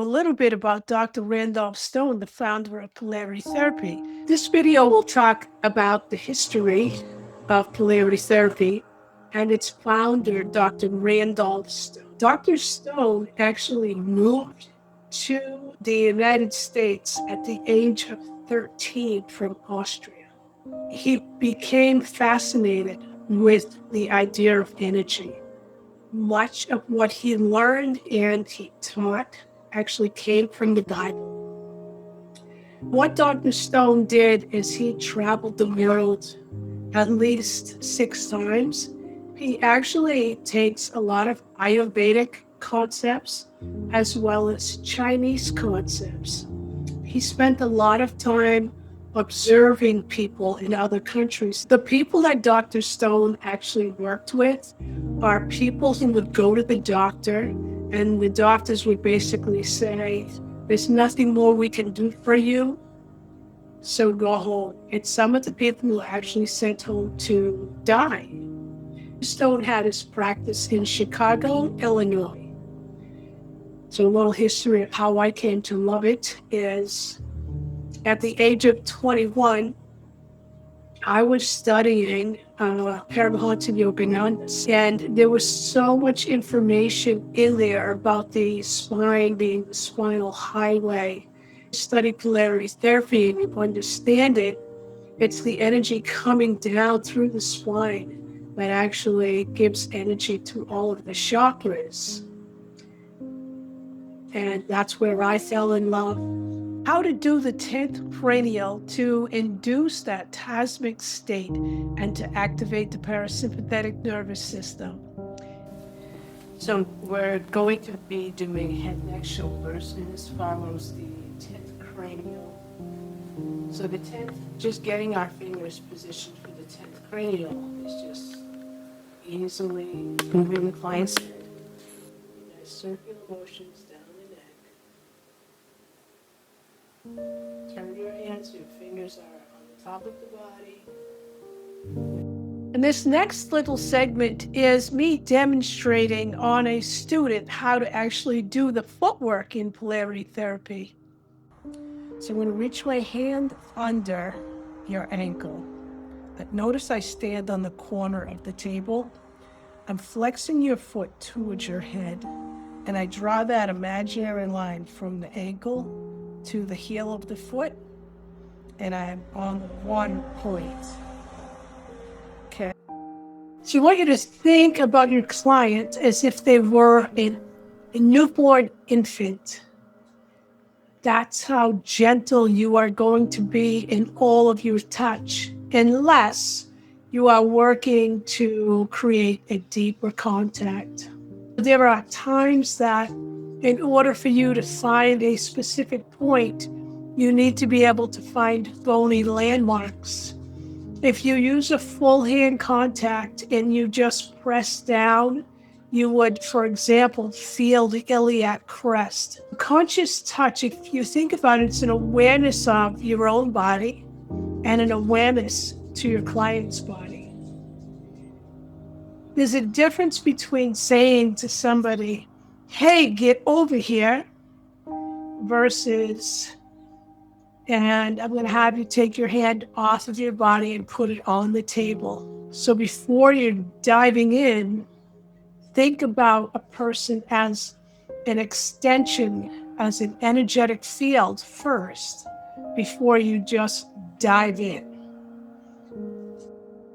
A little bit about Dr. Randolph Stone, the founder of Polarity Therapy. This video will talk about the history of Polarity Therapy and its founder, Dr. Randolph Stone. Dr. Stone actually moved to the United States at the age of 13 from Austria. He became fascinated with the idea of energy. Much of what he learned and he taught actually came from the Bible. What Dr. Stone did is he traveled the world at least 6 times. He actually takes a lot of Ayurvedic concepts as well as Chinese concepts. He spent a lot of time observing people in other countries. The people that Dr. Stone actually worked with are people who would go to the doctor, and the doctors would basically say, there's nothing more we can do for you, so go home. And some of the people were actually sent home to die. Stone had his practice in Chicago, Illinois. So a little history of how I came to love it is, at the age of 21, I was studying Parasympathetic yoga, and there was so much information in there about the spine being the spinal highway. Study Polarity Therapy and you understand it, it's the energy coming down through the spine that actually gives energy to all of the chakras. And that's where I fell in love. How to do the 10th cranial to induce that tasmic state and to activate the parasympathetic nervous system. So we're going to be doing head, neck, shoulders, and this follows the 10th cranial. So the 10th, just getting our fingers positioned for the 10th cranial is just easily moving the client's head. Circular motions down the neck. Turn your hands, your fingers are on the top of the body. And this next little segment is me demonstrating on a student how to actually do the footwork in Polarity Therapy. So I'm going to reach my hand under your ankle. But notice I stand on the corner of the table. I'm flexing your foot towards your head, and I draw that imaginary line from the ankle to the heel of the foot, and I'm on 1 point. Okay. So I want you to think about your client as if they were a newborn infant. That's how gentle you are going to be in all of your touch, unless you are working to create a deeper contact. There are times that in order for you to find a specific point, you need to be able to find bony landmarks. If you use a full hand contact and you just press down, you would, for example, feel the iliac crest. Conscious touch, if you think about it, it's an awareness of your own body and an awareness to your client's body. There's a difference between saying to somebody, hey, get over here, versus, and I'm going to have you take your hand off of your body and put it on the table. So before you're diving in, think about a person as an extension, as an energetic field first, before you just dive in.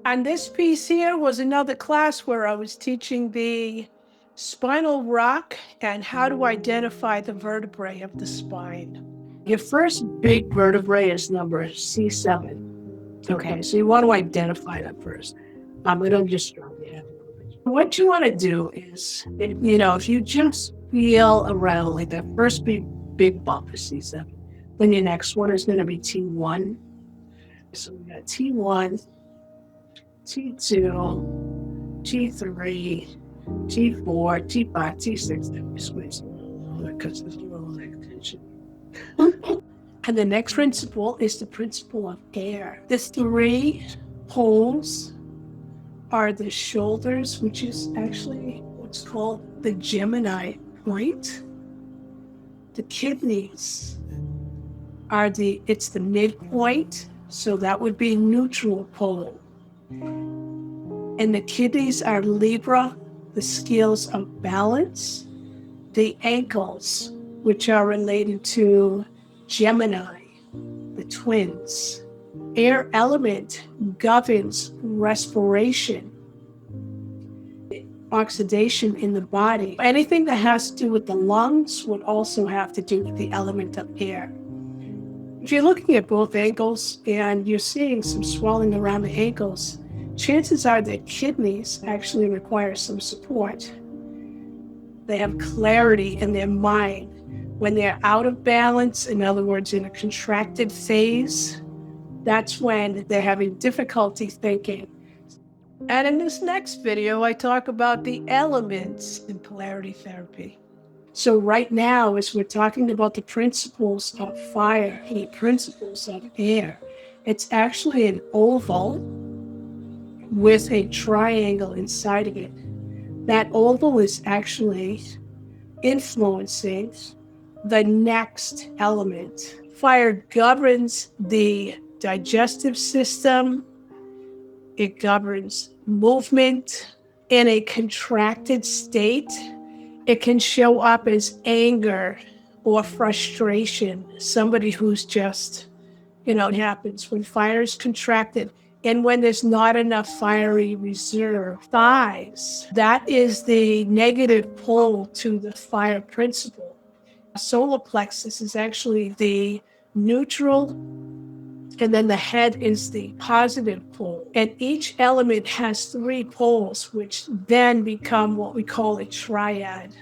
And this piece here was another class where I was teaching the spinal rock and how to identify the vertebrae of the spine. Your first big vertebrae is number C7. Okay, so you want to identify that first. It'll just drop you. What you want to do is, if you just feel around like that first big bump is C7, then your next one is going to be T1. So we got T1, T2, T3, T4, T5, T6. Let me squeeze a little because there's a little neck tension. And the next principle is the principle of air. The 3 poles are the shoulders, which is actually what's called the Gemini point. The kidneys are it's the midpoint, so that would be neutral pole. And the kidneys are Libra, the scales of balance. The ankles, which are related to Gemini, the twins. Air element governs respiration, oxidation in the body. Anything that has to do with the lungs would also have to do with the element of air. If you're looking at both ankles and you're seeing some swelling around the ankles, chances are that kidneys actually require some support. They have clarity in their mind. When they're out of balance, in other words, in a contracted phase, that's when they're having difficulty thinking. And in this next video, I talk about the elements in polarity therapy. So right now, as we're talking about the principles of fire and the principles of air, it's actually an oval with a triangle inside of it. That oval is actually influencing the next element. Fire governs the digestive system. It governs movement. In a contracted state, it can show up as anger or frustration. Somebody who's just, it happens when fire is contracted. And when there's not enough fiery reserve, thighs, that is the negative pole to the fire principle. Solar plexus is actually the neutral, and then the head is the positive pole. And each element has 3 poles, which then become what we call a triad.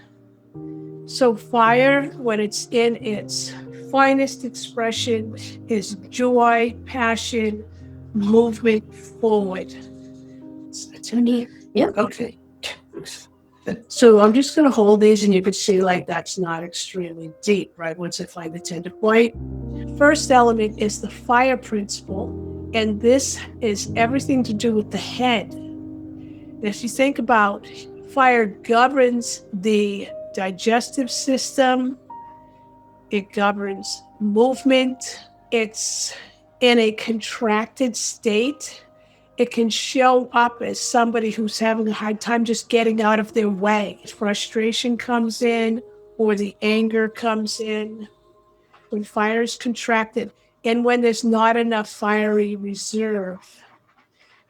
So fire, when it's in its finest expression, is joy, passion, movement forward. Yeah. Okay. So I'm just going to hold these, and you can see that's not extremely deep, right? Once I find the tender point. First element is the fire principle, and this is everything to do with the head. If you think about fire governs the digestive system, it governs movement. It's in a contracted state. It can show up as somebody who's having a hard time just getting out of their way. Frustration comes in, or the anger comes in when fire is contracted, and when there's not enough fiery reserve.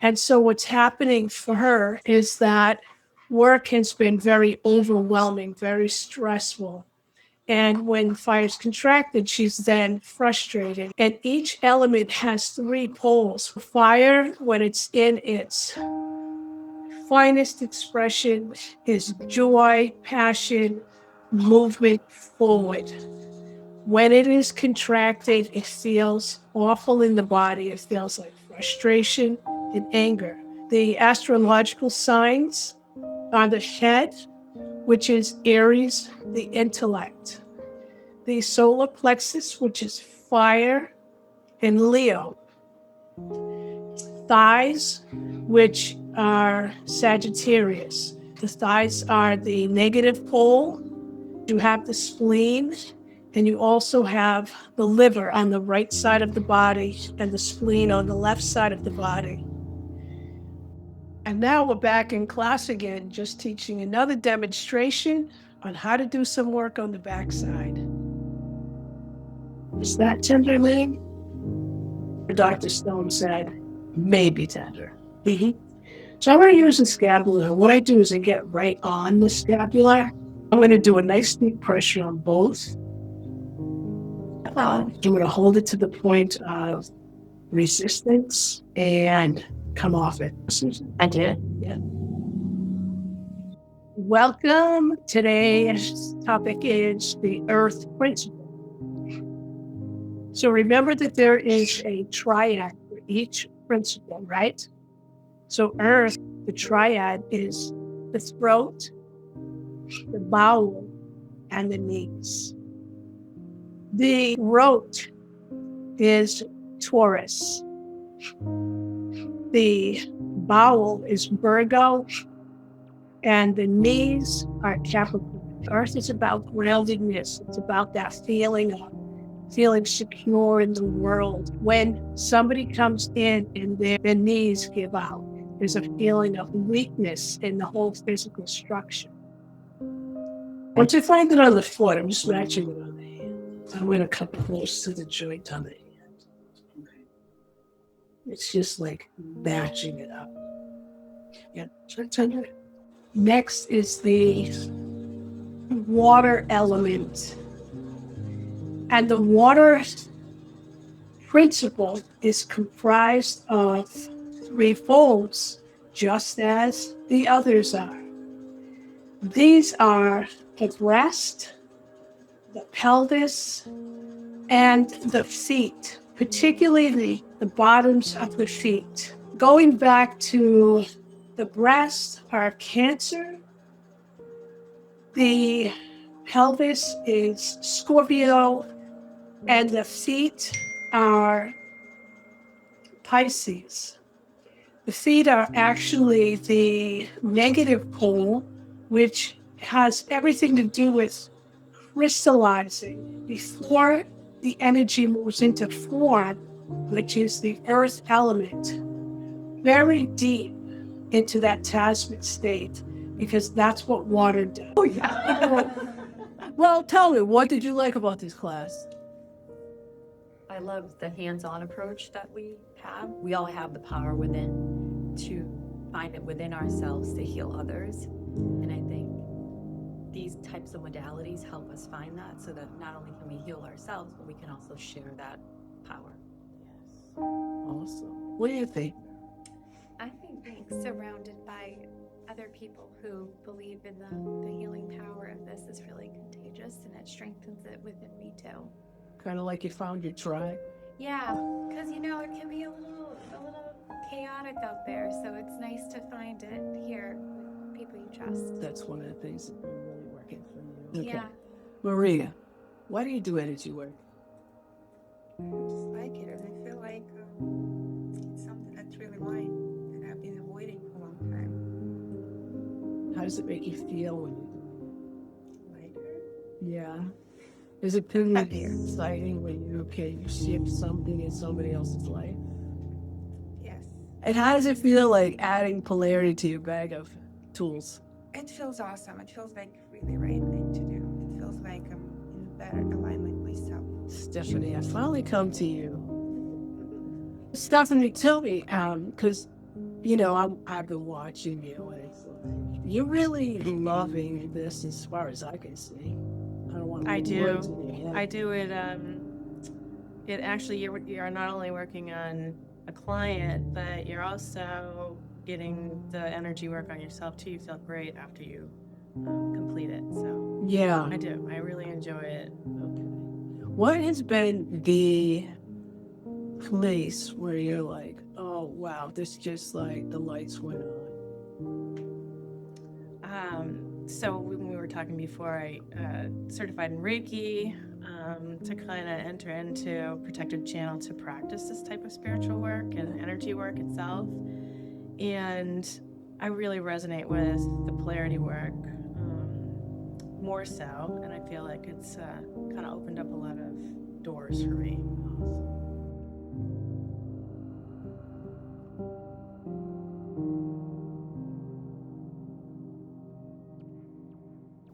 And so what's happening for her is that work has been very overwhelming, very stressful. And when fire is contracted, she's then frustrated. And each element has 3 poles. Fire, when it's in its finest expression, is joy, passion, movement forward. When it is contracted, it feels awful in the body. It feels like frustration and anger. The astrological signs are the head, which is Aries, the intellect. The solar plexus, which is fire, and Leo. Thighs, which are Sagittarius. The thighs are the negative pole. You have the spleen, and you also have the liver on the right side of the body and the spleen on the left side of the body. And now we're back in class again, just teaching another demonstration on how to do some work on the backside. Is that tender, Lee? Dr. Stone said, maybe tender. So I'm going to use the scapula. What I do is I get right on the scapula. I'm going to do a nice deep pressure on both. I'm going to hold it to the point of resistance and come off it. I did. Yeah. Welcome. Today's topic is the earth principle. So remember that there is a triad for each principle, right? So earth, the triad is the throat, the bowel, and the knees. The throat is Taurus. The bowel is Virgo, and the knees are Capricorn. Earth is about groundedness. It's about that feeling of feeling secure in the world. When somebody comes in and their knees give out, there's a feeling of weakness in the whole physical structure. Once you find it on the foot, I'm just matching it on the hand. I'm going to come close to the joint on the hand. It's just like matching it up. Yeah. Next is the water element. And the water principle is comprised of 3 folds, just as the others are. These are the breast, the pelvis, and the feet, particularly the bottoms of the feet. Going back to the breast are Cancer, the pelvis is Scorpio, and the feet are Pisces. The feet are actually the negative pole, which has everything to do with crystallizing before the energy moves into form, which is the earth element, very deep into that tasmic state, because that's what water does. Oh, yeah. Well, tell me, what did you like about this class? I love the hands-on approach that we have. We all have the power within to find it within ourselves to heal others. And I think these types of modalities help us find that, so that not only can we heal ourselves, but we can also share that power. Yes. Awesome. What do you think? I think being surrounded by other people who believe in the healing power of this is really contagious, and it strengthens it within me too. Kind of like you found your tribe? Yeah, because it can be a little chaotic out there, so it's nice to find it here with people you trust. That's one of the things that are really working for you. Okay. Yeah. Maria, why do you do energy work? I just like it, and I feel like it's something that's really mine that I've been avoiding for a long time. How does it make you feel when you do Lighter? it? Yeah. Is it pretty exciting when you shift something in somebody else's life? Yes. And how does it feel like adding polarity to your bag of tools? It feels awesome. It feels like really right thing to do. It feels like I'm in better alignment with myself. Stephanie, I finally come to you. Stephanie, tell me, because, I've been watching you, and it's like, you're really loving this as far as I can see. I don't want to I put do. words in your head. I do it. It actually, you're not only working on a client, but you're also getting the energy work on yourself too. You feel great after you complete it. So Yeah. I do. I really enjoy it. Okay. What has been the place where you're like, oh wow, this just like the lights went on? So when we were talking before, I certified in Reiki to kind of enter into protective channel to practice this type of spiritual work and energy work itself. And I really resonate with the polarity work more so, and I feel like it's kind of opened up a lot of doors for me.